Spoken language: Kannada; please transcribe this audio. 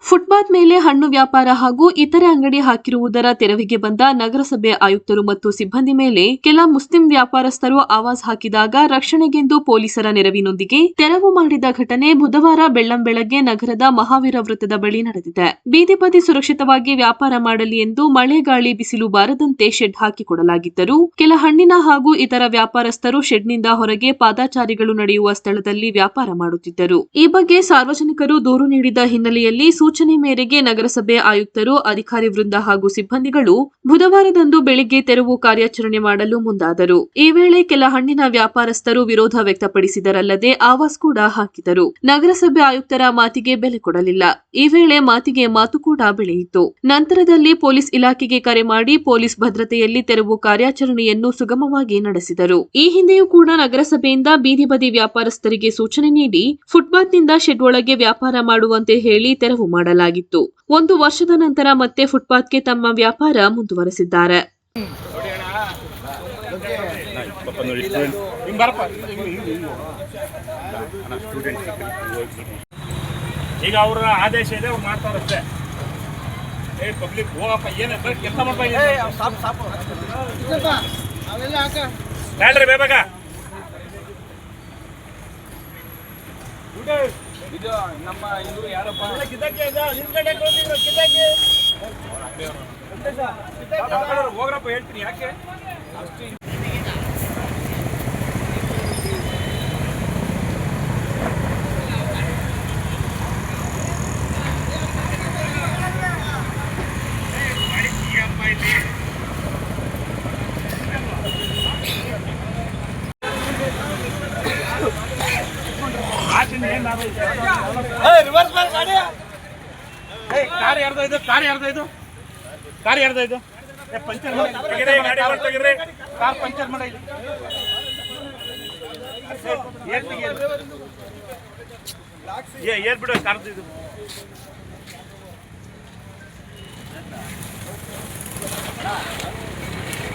ಫುಟ್ಪಾತ್ ಮೇಲೆ ಹಣ್ಣು ವ್ಯಾಪಾರ ಹಾಗೂ ಇತರೆ ಅಂಗಡಿ ಹಾಕಿರುವುದರ ತೆರವಿಗೆ ಬಂದ ನಗರಸಭೆ ಆಯುಕ್ತರು ಮತ್ತು ಸಿಬ್ಬಂದಿ ಮೇಲೆ ಕೆಲ ಮುಸ್ಲಿಂ ವ್ಯಾಪಾರಸ್ಥರು ಆವಾಜ್ ಹಾಕಿದಾಗ ರಕ್ಷಣೆಗೆಂದು ಪೊಲೀಸರ ನೆರವಿನೊಂದಿಗೆ ತೆರವು ಮಾಡಿದ ಘಟನೆ ಬುಧವಾರ ಬೆಳ್ಳಂಬೆಳಗ್ಗೆ ನಗರದ ಮಹಾವೀರ ವೃತ್ತದ ಬಳಿ ನಡೆದಿದೆ. ಬೀದಿ ಬದಿ ಸುರಕ್ಷಿತವಾಗಿ ವ್ಯಾಪಾರ ಮಾಡಲಿ ಎಂದು ಮಳೆ ಗಾಳಿ ಬಿಸಿಲು ಬಾರದಂತೆ ಶೆಡ್ ಹಾಕಿಕೊಡಲಾಗಿದ್ದರೂ ಕೆಲ ಹಣ್ಣಿನ ಹಾಗೂ ಇತರ ವ್ಯಾಪಾರಸ್ಥರು ಶೆಡ್ನಿಂದ ಹೊರಗೆ ಪಾದಾಚಾರಿಗಳು ನಡೆಯುವ ಸ್ಥಳದಲ್ಲಿ ವ್ಯಾಪಾರ ಮಾಡುತ್ತಿದ್ದರು. ಈ ಬಗ್ಗೆ ಸಾರ್ವಜನಿಕರು ದೂರು ನೀಡಿದ ಹಿನ್ನೆಲೆಯಲ್ಲಿ ಸೂಚನೆ ಮೇರೆಗೆ ನಗರಸಭೆ ಆಯುಕ್ತರು, ಅಧಿಕಾರಿ ವೃಂದ ಹಾಗೂ ಸಿಬ್ಬಂದಿಗಳು ಬುಧವಾರದಂದು ಬೆಳಿಗ್ಗೆ ತೆರವು ಕಾರ್ಯಾಚರಣೆ ಮಾಡಲು ಮುಂದಾದರು. ಈ ವೇಳೆ ಕೆಲ ಹಣ್ಣಿನ ವ್ಯಾಪಾರಸ್ಥರು ವಿರೋಧ ವ್ಯಕ್ತಪಡಿಸಿದರಲ್ಲದೆ ಆವಾಜ್ ಕೂಡ ಹಾಕಿದರು. ನಗರಸಭೆ ಆಯುಕ್ತರ ಮಾತಿಗೆ ಬೆಲೆ ಕೊಡಲಿಲ್ಲ. ಈ ವೇಳೆ ಮಾತಿಗೆ ಮಾತು ಕೂಡ ಬೆಳೆಯಿತು. ನಂತರದಲ್ಲಿ ಪೊಲೀಸ್ ಇಲಾಖೆಗೆ ಕರೆ ಮಾಡಿ ಪೊಲೀಸ್ ಭದ್ರತೆಯಲ್ಲಿ ತೆರವು ಕಾರ್ಯಾಚರಣೆಯನ್ನು ಸುಗಮವಾಗಿ ನಡೆಸಿದರು. ಈ ಹಿಂದೆಯೂ ಕೂಡ ನಗರಸಭೆಯಿಂದ ಬೀದಿ ಬದಿ ವ್ಯಾಪಾರಸ್ಥರಿಗೆ ಸೂಚನೆ ನೀಡಿ ಫುಟ್ಪಾತ್ನಿಂದ ಶೆಡ್ ಒಳಗೆ ವ್ಯಾಪಾರ ಮಾಡುವಂತೆ ಹೇಳಿ ತೆರವು ಮಾಡಲಾಗಿತ್ತು. 1 ವರ್ಷದ ನಂತರ ಮತ್ತೆ ಫುಟ್ಪಾತ್ಗೆ ತಮ್ಮ ವ್ಯಾಪಾರ ಮುಂದುವರೆಸಿದ್ದಾರೆ. ಈಗ ಅವರ ಆದೇಶ ಇದೆ, ಅವ್ರು ಮಾಡ್ತಾರಷ್ಟೇ. ಪಬ್ಲಿಕ್ ಹೋಗಪ್ಪ, ಏನು ಕೆಲಸ ಮಾಡ್ಬೇಕು ಬೇಗ ಇದು ನಮ್ಮ ಇವರು ಯಾರಪ್ಪ ಹೋಗ್ರಪ್ಪ, ಹೇಳ್ತೀನಿ ಯಾಕೆ ಅಷ್ಟು ರಿವರ್ಸ್ ಮಾಡಿ ಗಾಡಿ. ಕಾರ್ ಯಾರ್ದು ಇದು? ಕಾರ್ ಯಾರ್ದು? ಪಂಚರ್ ಮಾಡಿ ಕಾರ್ ಪಂಚರ್ ಮಾಡಿ ಏರ್ ಬಿಡು ಕಾರ್ದು ಇದು.